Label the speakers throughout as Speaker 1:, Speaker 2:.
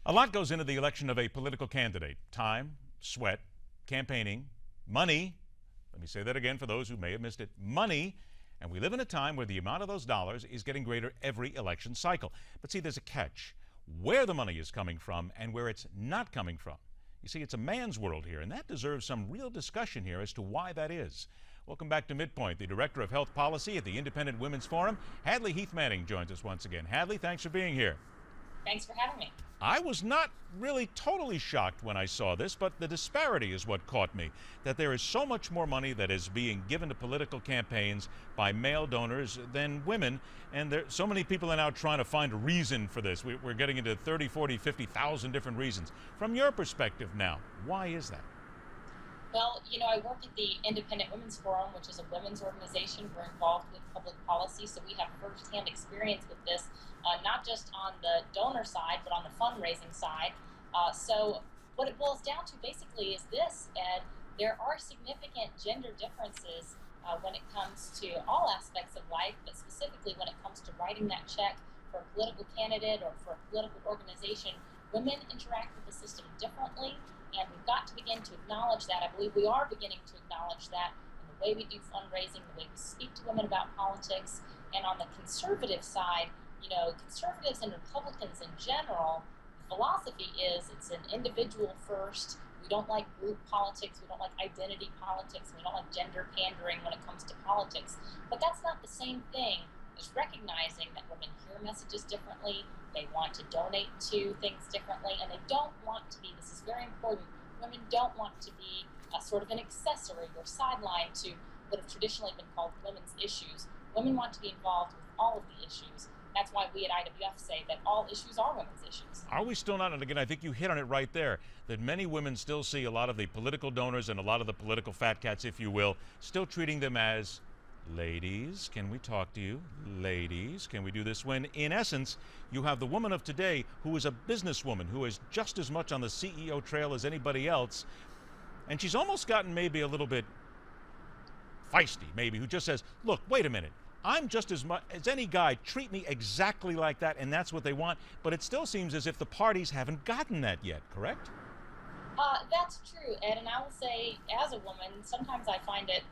Speaker 1: A lot goes into the election of a political candidate. Time, sweat, campaigning, money. Let me say that again for those who may have missed it. Money. And we live in a time where the amount of those dollars is getting greater every election cycle. But see, there's a catch. Where the money is coming from and where it's not coming from. You see, it's a man's world here, and that deserves some real discussion here as to why that is. Welcome back to MidPoint. The Director of Health Policy at the Independent Women's Forum, Hadley Manning, joins us once again. Hadley, thanks for being here.
Speaker 2: Thanks for having me.
Speaker 1: I was not really totally shocked when I saw this, but the disparity is what caught me. That there is so much more money that is being given to political campaigns by male donors than women, and there, so many people are now trying to find a reason for this. We're getting into 30, 40, 50,000 different reasons. From your perspective now, why is that?
Speaker 2: Well, I work at the Independent Women's Forum, which is a women's organization. We're involved with public policy, so we have firsthand experience with this, not just on the donor side, but on the fundraising side. So what it boils down to basically is this, Ed. There are significant gender differences when it comes to all aspects of life, but specifically when it comes to writing that check for a political candidate or for a political organization. Women interact with the system differently, and we've got to begin to acknowledge that. I believe we are beginning to acknowledge that in the way we do fundraising, the way we speak to women about politics. And on the conservative side, conservatives and Republicans in general, the philosophy is it's an individual first. We don't like group politics. We don't like identity politics. We don't like gender pandering when it comes to politics. But that's not the same thing as recognizing that women hear messages differently. They want to donate to things differently, and they don't want to be, this is very important, women don't want to be a sort of an accessory or sideline to what have traditionally been called women's issues. Women want to be involved with all of the issues. That's why we at IWF say that all issues are women's issues.
Speaker 1: Are we still not? And again, I think you hit on it right there, that many women still see a lot of the political donors and a lot of the political fat cats, if you will, still treating them as ladies, can we talk to you? Ladies, can we do this? When, in essence, you have the woman of today who is a businesswoman, who is just as much on the CEO trail as anybody else, and she's almost gotten maybe a little bit feisty, maybe, who just says, look, wait a minute, I'm just as much as any guy, treat me exactly like that, and that's what they want, but it still seems as if the parties haven't gotten that yet, correct?
Speaker 2: That's true, Ed, and I will say, as a woman, sometimes I find it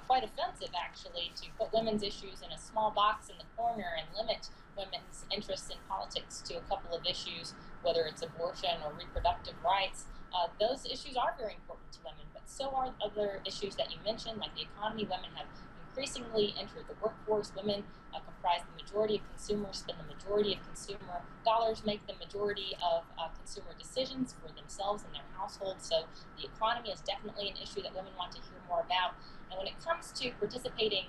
Speaker 2: quite offensive, actually, to put women's issues in a small box in the corner and limit women's interests in politics to a couple of issues, whether it's abortion or reproductive rights. Those issues are very important to women, but so are other issues that you mentioned, like the economy. Women have increasingly entered the workforce. Women comprise the majority of consumers, spend the majority of consumer dollars, make the majority of consumer decisions for themselves and their households. So the economy is definitely an issue that women want to hear more about. And when it comes to participating,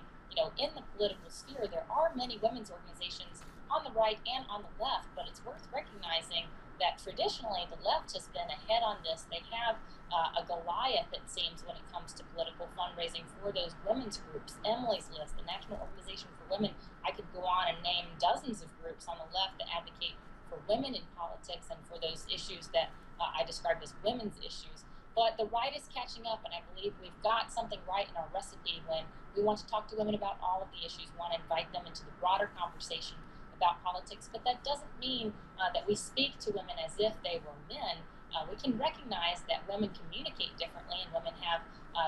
Speaker 2: in the political sphere, there are many women's organizations on the right and on the left, but it's worth recognizing that traditionally the left has been ahead on this. They have a Goliath, it seems, when it comes to political fundraising for those women's groups. Emily's List, the National Organization for Women. I could go on and name dozens of groups on the left that advocate for women in politics and for those issues that I described as women's issues. But the right is catching up, and I believe we've got something right in our recipe when we want to talk to women about all of the issues, want to invite them into the broader conversation about politics. But that doesn't mean that we speak to women as if they were men. We can recognize that women communicate differently, and women have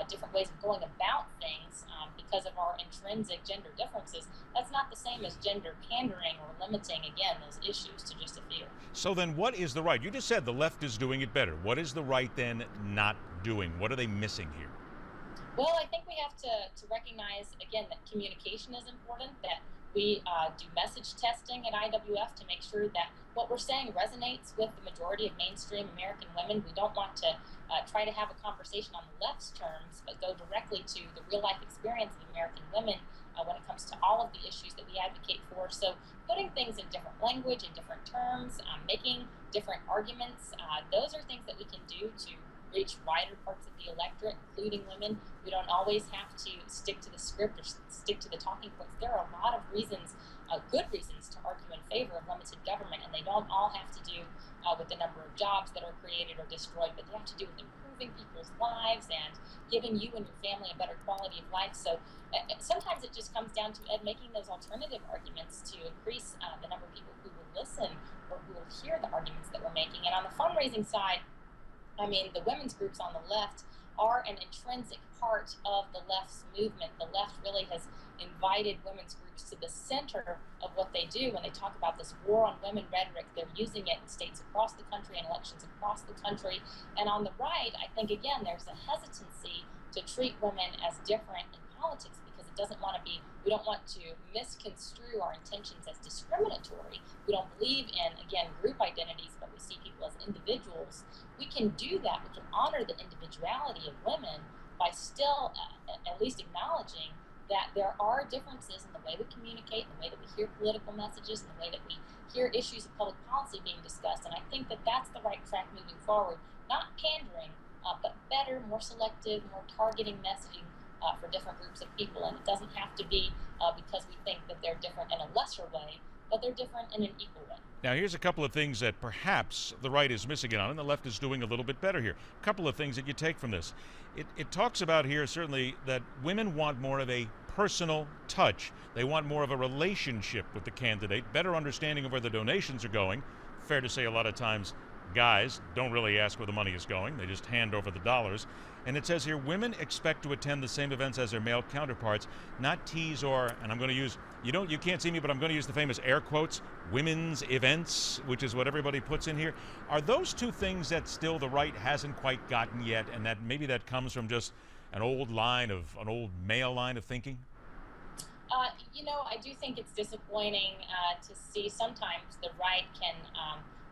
Speaker 2: different ways of going about things because of our intrinsic gender differences. That's not the same as gender pandering or limiting, again, those issues to just a few.
Speaker 1: So then what is the right? You just said the left is doing it better. What is the right then not doing? What are they missing here?
Speaker 2: Well, I think we have to recognize, again, that communication is important, that we do message testing at IWF to make sure that what we're saying resonates with the majority of mainstream American women. We don't want to try to have a conversation on the left's terms, but go directly to the real-life experience of American women when it comes to all of the issues that we advocate for. So putting things in different language, in different terms, making different arguments, those are things that we can do to reach wider parts of the electorate, including women. We don't always have to stick to the script or stick to the talking points. There are a lot of reasons, good reasons, to argue in favor of limited government, and they don't all have to do with the number of jobs that are created or destroyed, but they have to do with improving people's lives and giving you and your family a better quality of life. So sometimes it just comes comes down to Ed making those alternative arguments to increase the number of people who will listen or who will hear the arguments that we're making. And on the fundraising side, I mean, the women's groups on the left are an intrinsic part of the left's movement. The left really has invited women's groups to the center of what they do when they talk about this war on women rhetoric. They're using it in states across the country and elections across the country. And on the right, I think, again, there's a hesitancy to treat women as different in politics because it doesn't want to be, we don't want to misconstrue our intentions as discriminatory. We don't believe in, again, group identities, but we see people as individuals. We can do that. We can honor the individuality of women by still at least acknowledging that there are differences in the way we communicate, in the way that we hear political messages, in the way that we hear issues of public policy being discussed. And I think that that's the right track moving forward. Not pandering, but better, more selective, more targeting messaging for different groups of people. And it doesn't have to be because we think that they're different in a lesser way, but they're different in an equal way.
Speaker 1: Now, here's a couple of things that perhaps the right is missing on, and the left is doing a little bit better here. A couple of things that you take from this. It talks about here, certainly, that women want more of a personal touch. They want more of a relationship with the candidate, better understanding of where the donations are going. Fair to say a lot of times guys don't really ask where the money is going. They just hand over the dollars. And it says here, women expect to attend the same events as their male counterparts, not tease or, and I'm going to use, you can't see me, but I'm going to use the famous air quotes, women's events, which is what everybody puts in here. Are those two things that still the right hasn't quite gotten yet, and that maybe that comes from just an old male line of thinking?
Speaker 2: I do think it's disappointing to see sometimes the right can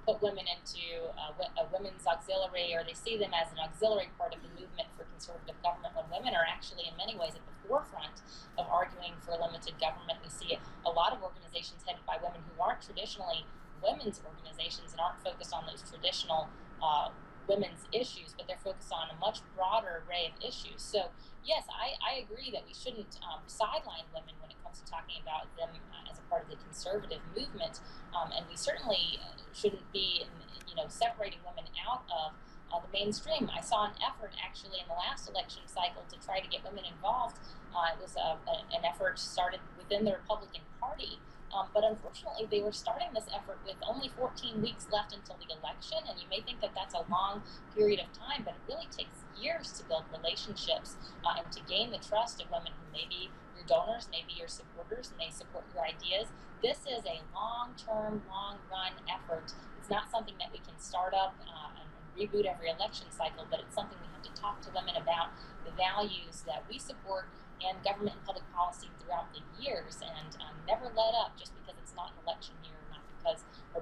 Speaker 2: put women into a women's auxiliary, or they see them as an auxiliary part of the movement for conservative government, when women are actually in many ways at the forefront of arguing for limited government. We see a lot of organizations headed by women who aren't traditionally women's organizations and aren't focused on those traditional women's issues, but they're focused on a much broader array of issues. So yes, I agree that we shouldn't sideline women when it comes to talking about them as a part of the conservative movement, and we certainly shouldn't be, separating women out of the mainstream. I saw an effort actually in the last election cycle to try to get women involved. It was an effort started within the Republican Party. But unfortunately, they were starting this effort with only 14 weeks left until the election, and you may think that that's a long period of time, but it really takes years to build relationships and to gain the trust of women who may be your donors, maybe your supporters, and they support your ideas. This is a long-term, long-run effort. It's not something that we can start up and reboot every election cycle, but it's something we have to talk to women about, the values that we support and government and public policy throughout the years, and never let up just because it's not an election year,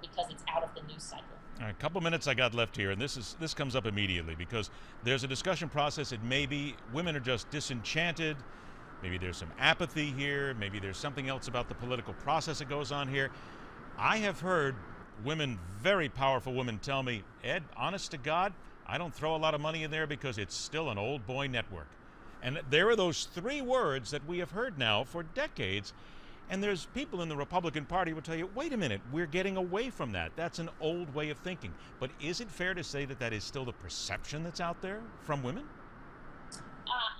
Speaker 2: because it's out of the news cycle.
Speaker 1: All right, a couple minutes I got left here, and this comes up immediately because there's a discussion process. It may be women are just disenchanted. Maybe there's some apathy here. Maybe there's something else about the political process that goes on here. I have heard women, very powerful women, tell me, Ed, honest to God, I don't throw a lot of money in there because it's still an old boy network. And there are those three words that we have heard now for decades. And there's people in the Republican Party who will tell you, wait a minute, we're getting away from that. That's an old way of thinking. But is it fair to say that that is still the perception that's out there from women?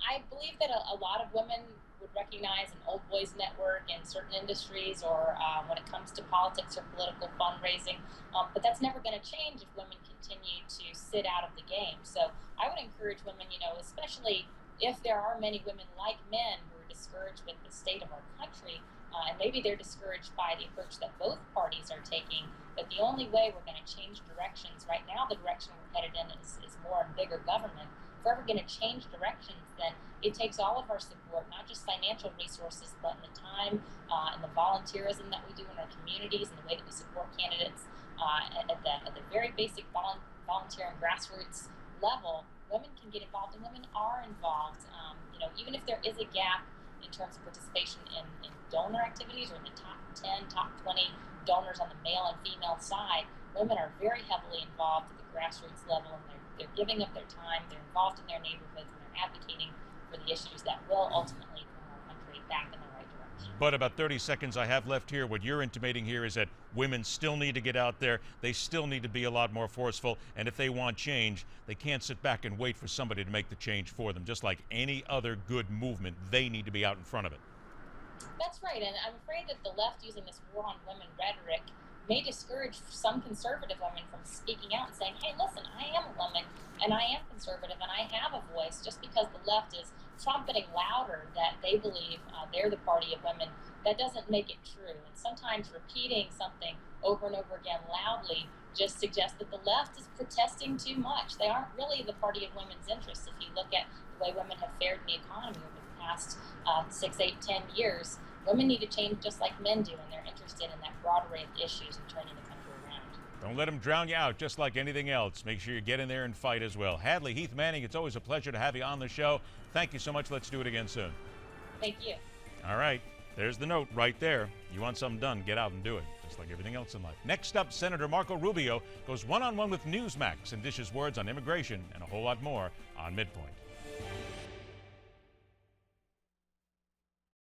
Speaker 2: I believe that a lot of women would recognize an old boys network in certain industries, or when it comes to politics or political fundraising. But that's never going to change if women continue to sit out of the game. So I would encourage women, especially if there are many women like men who are discouraged with the state of our country, and maybe they're discouraged by the approach that both parties are taking, but the only way we're going to change directions right now, the direction we're headed in is more and bigger government. If we're ever going to change directions, then it takes all of our support, not just financial resources, but in the time and the volunteerism that we do in our communities and the way that we support candidates at the very basic volunteer and grassroots level. Women can get involved, and women are involved. Even if there is a gap in terms of participation in donor activities, or in the top 10, top 20 donors on the male and female side, women are very heavily involved at the grassroots level, and they're giving up their time, they're involved in their neighborhoods, and they're advocating for the issues that will ultimately bring our country back in the right direction.
Speaker 1: But about 30 seconds I have left here. What you're intimating here is that women still need to get out there. They still need to be a lot more forceful. And if they want change, they can't sit back and wait for somebody to make the change for them. Just like any other good movement, they need to be out in front of it.
Speaker 2: That's right, and I'm afraid that the left using this war on women rhetoric may discourage some conservative women from speaking out and saying, hey, listen, I am a woman and I am conservative and I have a voice. Just because the left is trumpeting louder that they believe they're the party of women, that doesn't make it true. And sometimes repeating something over and over again loudly just suggests that the left is protesting too much. They aren't really the party of women's interests. If you look at the way women have fared in the economy over the past 6, 8, 10 years, women need to change just like men do, and they're interested in that broad array of issues and turning the country around.
Speaker 1: Don't let them drown you out, just like anything else. Make sure you get in there and fight as well. Hadley Heath Manning, it's always a pleasure to have you on the show. Thank you so much. Let's do it again soon.
Speaker 2: Thank you.
Speaker 1: All right. There's the note right there. You want something done, get out and do it, just like everything else in life. Next up, Senator Marco Rubio goes one-on-one with Newsmax and dishes words on immigration and a whole lot more on MidPoint.